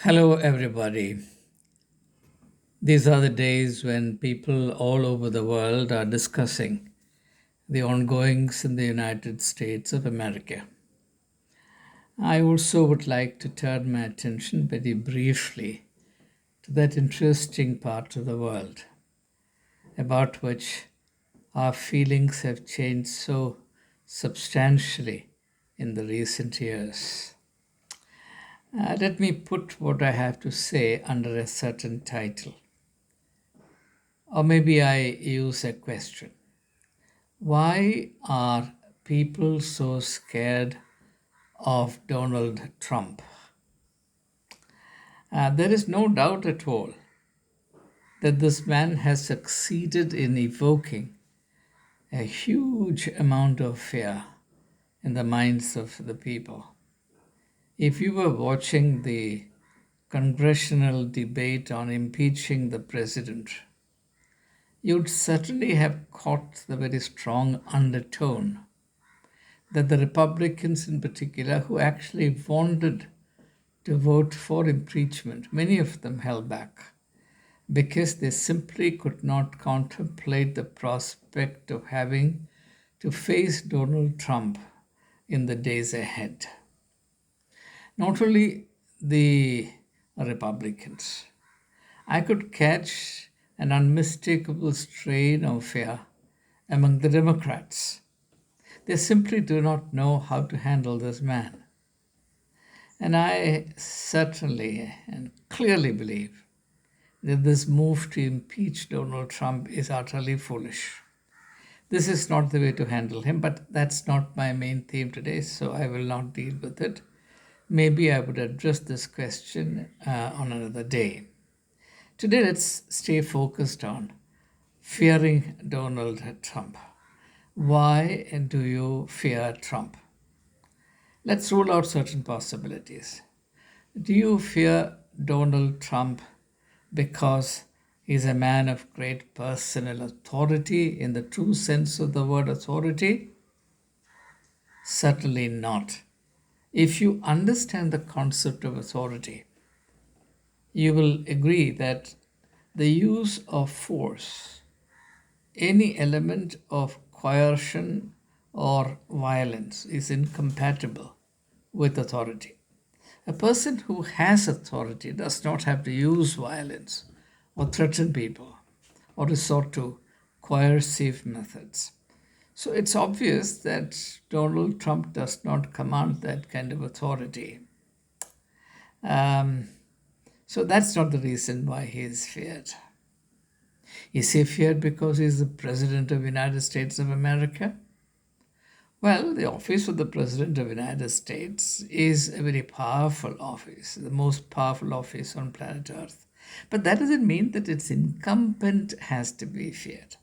Hello, everybody. These are the days when people all over the world are discussing the ongoings in the United States of America. I also would like to turn my attention very briefly to that interesting part of the world about which our feelings have changed so substantially in the recent years. Let me put what I have to say under a certain title, or maybe I use a question. Why are people so scared of Donald Trump? There is no doubt at all that this man has succeeded in evoking a huge amount of fear in the minds of the people. If you were watching the congressional debate on impeaching the president, you'd certainly have caught the very strong undertone that the Republicans, in particular, who actually wanted to vote for impeachment, many of them held back because they simply could not contemplate the prospect of having to face Donald Trump in the days ahead. Not only the Republicans, I could catch an unmistakable strain of fear among the Democrats. They simply do not know how to handle this man. And I certainly and clearly believe that this move to impeach Donald Trump is utterly foolish. This is not the way to handle him, but that's not my main theme today, so I will not deal with it. Maybe I would address this question on another day. Today, let's stay focused on fearing Donald Trump. Why do you fear Trump? Let's rule out certain possibilities. Do you fear Donald Trump because he's a man of great personal authority in the true sense of the word authority? Certainly not. If you understand the concept of authority, you will agree that the use of force, any element of coercion or violence, is incompatible with authority. A person who has authority does not have to use violence or threaten people or resort to coercive methods. So it's obvious that Donald Trump does not command that kind of authority. Um, so that's not the reason why he is feared. Is he feared because he's the President of the United States of America? Well, the office of the President of the United States is a very powerful office, the most powerful office on planet Earth. But that doesn't mean that its incumbent has to be feared.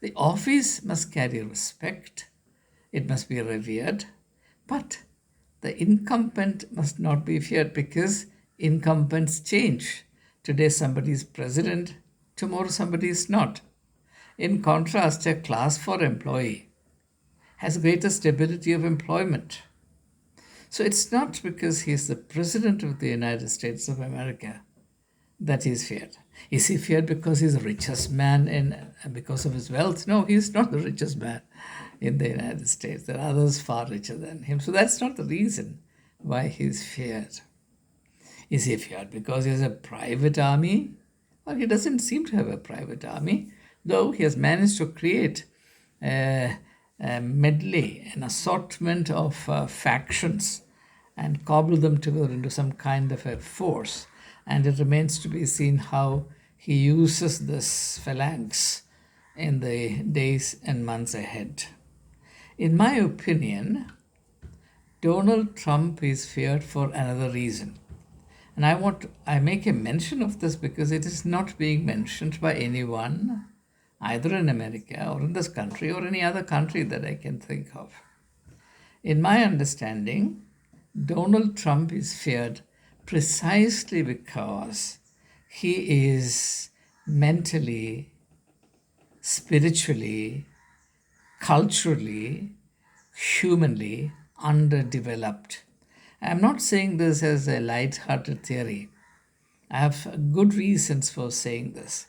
The office must carry respect, it must be revered, but the incumbent must not be feared because incumbents change. Today somebody is president, tomorrow somebody is not. In contrast, a class 4 employee has greater stability of employment. So it's not because he is the President of the United States of America that he is feared. Is he feared because he's the richest man in because of his wealth? No, he's not the richest man in the United States. There are others far richer than him. So that's not the reason why he's feared. Is he feared because he has a private army? Well, he doesn't seem to have a private army, though he has managed to create a medley, an assortment of factions and cobble them together into some kind of a force. And it remains to be seen how he uses this phalanx in the days and months ahead. In my opinion, Donald Trump is feared for another reason. And I make a mention of this because it is not being mentioned by anyone, either in America or in this country or any other country that I can think of. In my understanding, Donald Trump is feared precisely because he is mentally, spiritually, culturally, humanly underdeveloped. I'm not saying this as a light-hearted theory. I have good reasons for saying this.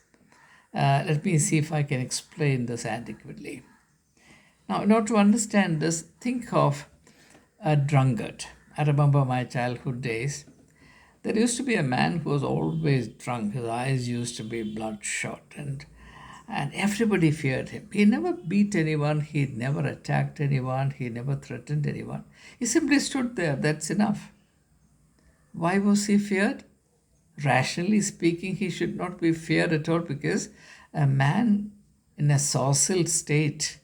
Let me see if I can explain this adequately. Now, in order to understand this, think of a drunkard. I remember my childhood days. There used to be a man who was always drunk. His eyes used to be bloodshot, and everybody feared him. He never beat anyone, he never attacked anyone, he never threatened anyone. He simply stood there. That's enough. Why was he feared? Rationally speaking, he should not be feared at all because a man in a social state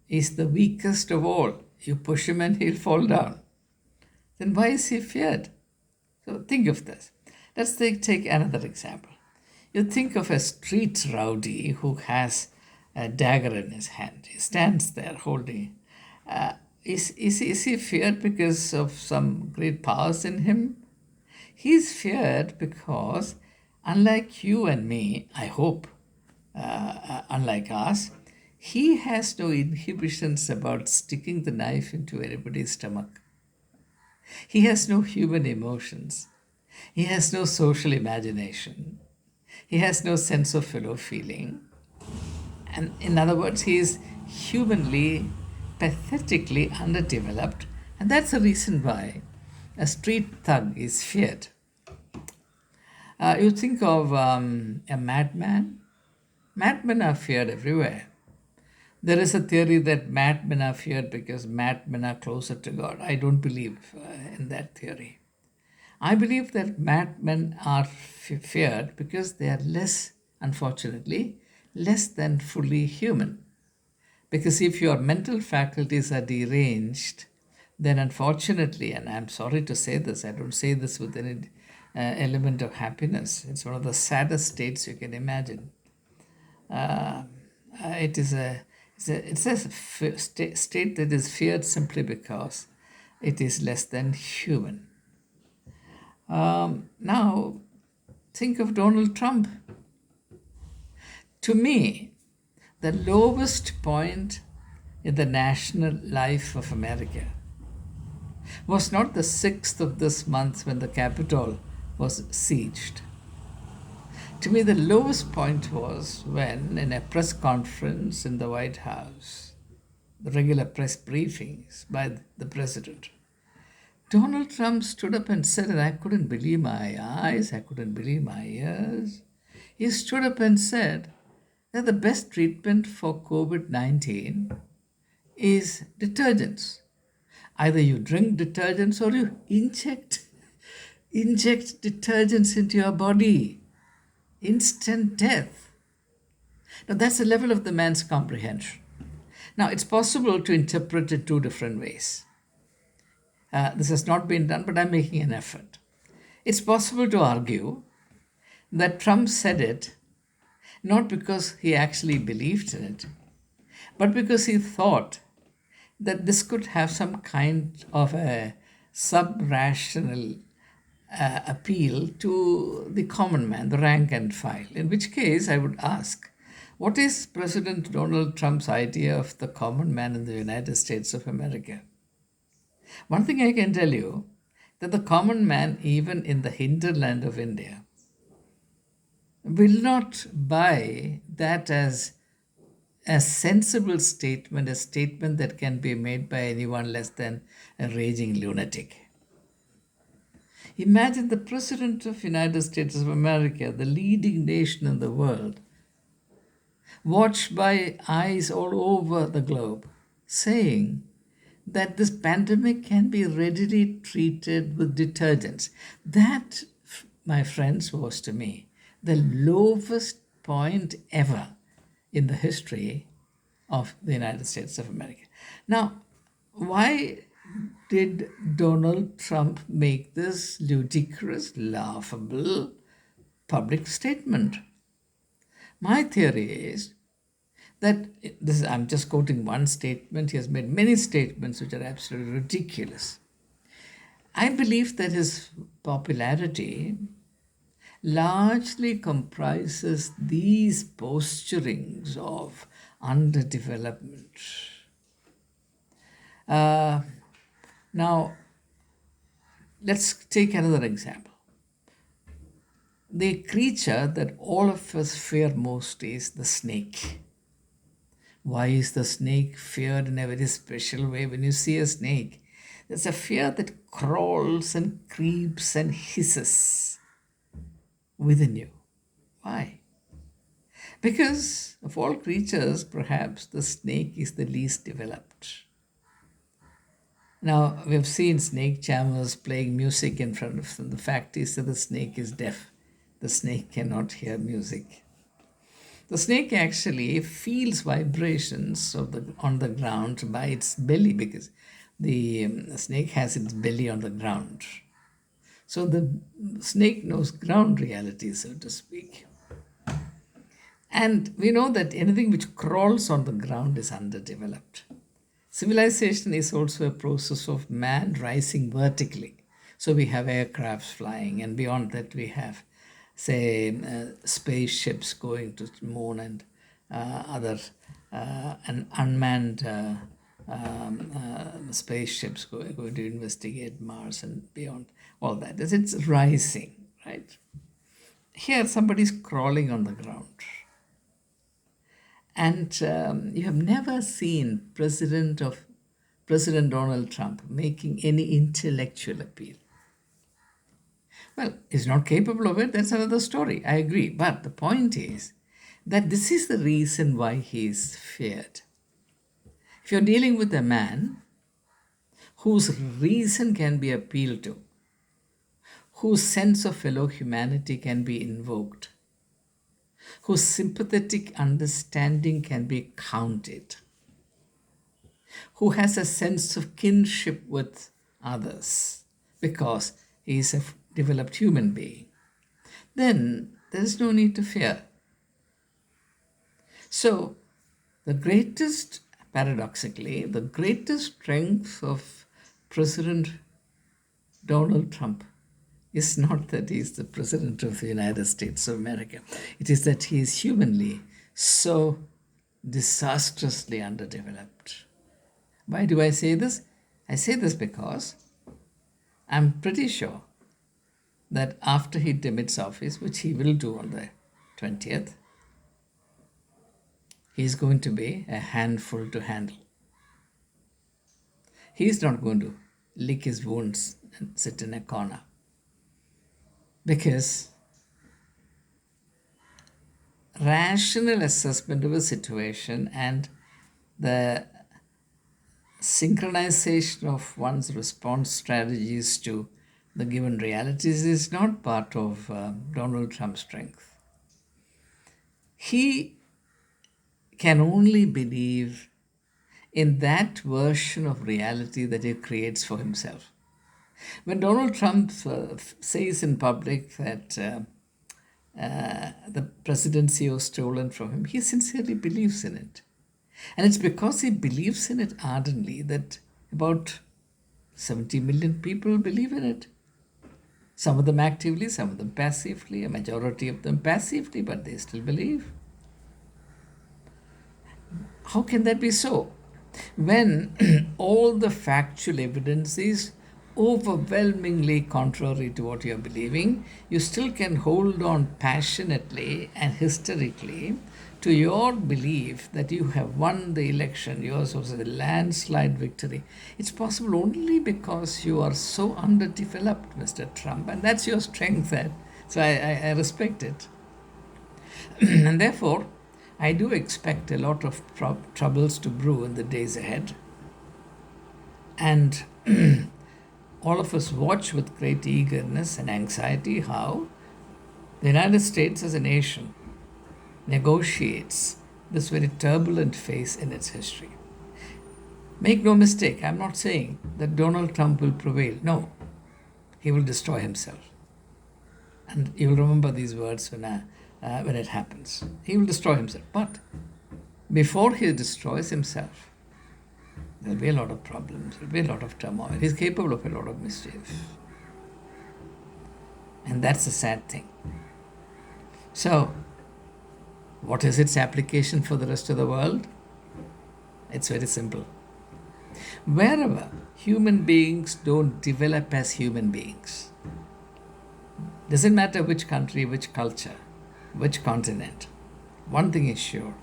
is the weakest of all. You push him and he'll fall down. Then why is he feared? So think of this. Let's take another example. You think of a street rowdy who has a dagger in his hand. He stands there holding. Is he feared because of some great powers in him? He's feared because, unlike you and me, I hope, unlike us, he has no inhibitions about sticking the knife into anybody's stomach. He has no human emotions. He has no social imagination. He has no sense of fellow feeling. And in other words, he is humanly, pathetically underdeveloped. And that's the reason why a street thug is feared. You think of a madman. Madmen are feared everywhere. There is a theory that madmen are feared because madmen are closer to God. I don't believe in that theory. I believe that madmen are feared because they are less, unfortunately, less than fully human. Because if your mental faculties are deranged, then unfortunately, and I'm sorry to say this, I don't say this with any element of happiness. It's one of the saddest states you can imagine. It is a state that is feared simply because it is less than human. Now, think of Donald Trump. To me, the lowest point in the national life of America was not the 6th of this month when the Capitol was sieged. To me, the lowest point was when, in a press conference in the White House, the regular press briefings by the president, Donald Trump stood up and said, and I couldn't believe my eyes, I couldn't believe my ears. He stood up and said that the best treatment for COVID 19 is detergents. Either you drink detergents or you inject detergents into your body. Instant death. Now that's the level of the man's comprehension. Now it's possible to interpret it two different ways. This has not been done, but I'm making an effort. It's possible to argue that Trump said it not because he actually believed in it, but because he thought that this could have some kind of a sub-rational appeal to the common man, the rank and file. In which case, I would ask, what is President Donald Trump's idea of the common man in the United States of America? One thing I can tell you, that the common man, even in the hinterland of India, will not buy that as a sensible statement, a statement that can be made by anyone less than a raging lunatic. Imagine the President of the United States of America, the leading nation in the world, watched by eyes all over the globe, saying that this pandemic can be readily treated with detergents. That, my friends, was to me the lowest point ever in the history of the United States of America. Now, why did Donald Trump make this ludicrous, laughable public statement? My theory is that I'm just quoting one statement. He has made many statements which are absolutely ridiculous. I believe that his popularity largely comprises these posturings of underdevelopment. Now, Let's take another example. The creature that all of us fear most is the snake. Why is the snake feared in a very special way? When you see a snake, there's a fear that crawls and creeps and hisses within you. Why? Because of all creatures, perhaps the snake is the least developed. Now, we've seen snake charmers playing music in front of them. The fact is that the snake is deaf. The snake cannot hear music. The snake actually feels vibrations on the ground by its belly, because the snake has its belly on the ground. So the snake knows ground reality, so to speak. And we know that anything which crawls on the ground is underdeveloped. Civilization is also a process of man rising vertically. So we have aircrafts flying, and beyond that, we have, say, spaceships going to the moon and other and unmanned spaceships going to investigate Mars and beyond. All that. It's rising, right? Here, somebody's crawling on the ground. And you have never seen President Donald Trump making any intellectual appeal. Well, he's not capable of it. That's another story. I agree. But the point is that this is the reason why he is feared. If you're dealing with a man whose reason can be appealed to, whose sense of fellow humanity can be invoked, whose sympathetic understanding can be counted, who has a sense of kinship with others because he is a developed human being, then there is no need to fear. So, paradoxically, the greatest strength of President Donald Trump is not that he is the President of the United States of America. It is that he is humanly so disastrously underdeveloped. Why do I say this? I say this because I'm pretty sure that after he demits office, which he will do on the 20th, he's going to be a handful to handle. He's not going to lick his wounds and sit in a corner, because rational assessment of a situation and the synchronization of one's response strategies to the given realities is not part of Donald Trump's strength. He can only believe in that version of reality that he creates for himself. When Donald Trump says in public that the presidency was stolen from him, he sincerely believes in it. And it's because he believes in it ardently that about 70 million people believe in it. Some of them actively, some of them passively, a majority of them passively, but they still believe. How can that be so? When all the factual evidence is overwhelmingly contrary to what you're believing, you still can hold on passionately and hysterically to your belief that you have won the election. Yours was a landslide victory. It's possible only because you are so underdeveloped, Mr. Trump, and that's your strength there. So I respect it. And therefore, I do expect a lot of troubles to brew in the days ahead. And all of us watch with great eagerness and anxiety how the United States as a nation negotiates this very turbulent phase in its history. Make no mistake, I'm not saying that Donald Trump will prevail. No, he will destroy himself. And you will remember these words when it happens. He will destroy himself. But before he destroys himself, there will be a lot of problems, there will be a lot of turmoil. He's capable of a lot of mischief. And that's a sad thing. So, what is its application for the rest of the world? It's very simple. Wherever human beings don't develop as human beings. Doesn't matter which country, which culture, which continent. One thing is sure,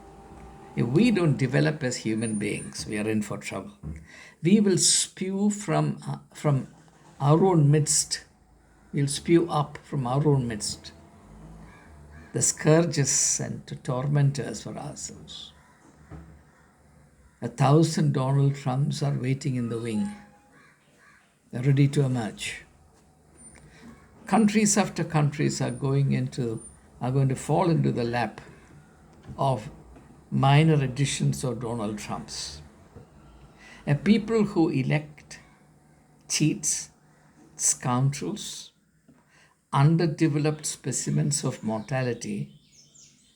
if we don't develop as human beings, we are in for trouble. We will spew from our own midst. We'll spew up from our own midst the scourges and to torment us for ourselves. 1,000 Donald Trumps are waiting in the wing. They're ready to emerge. Countries after countries are going to fall into the lap of minor editions of Donald Trumps. A people who elect cheats, scoundrels, underdeveloped specimens of mortality,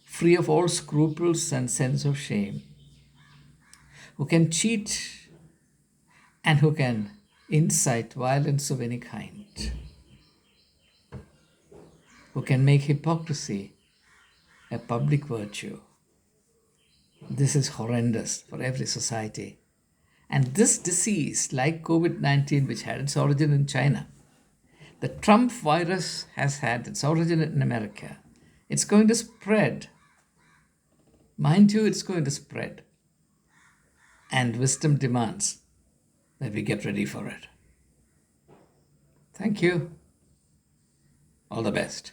free of all scruples and sense of shame, who can cheat and who can incite violence of any kind, who can make hypocrisy a public virtue. This is horrendous for every society. And this disease, like COVID 19, which had its origin in China, the Trump virus has had its origin in America. It's going to spread. Mind you, it's going to spread. And wisdom demands that we get ready for it. Thank you. All the best.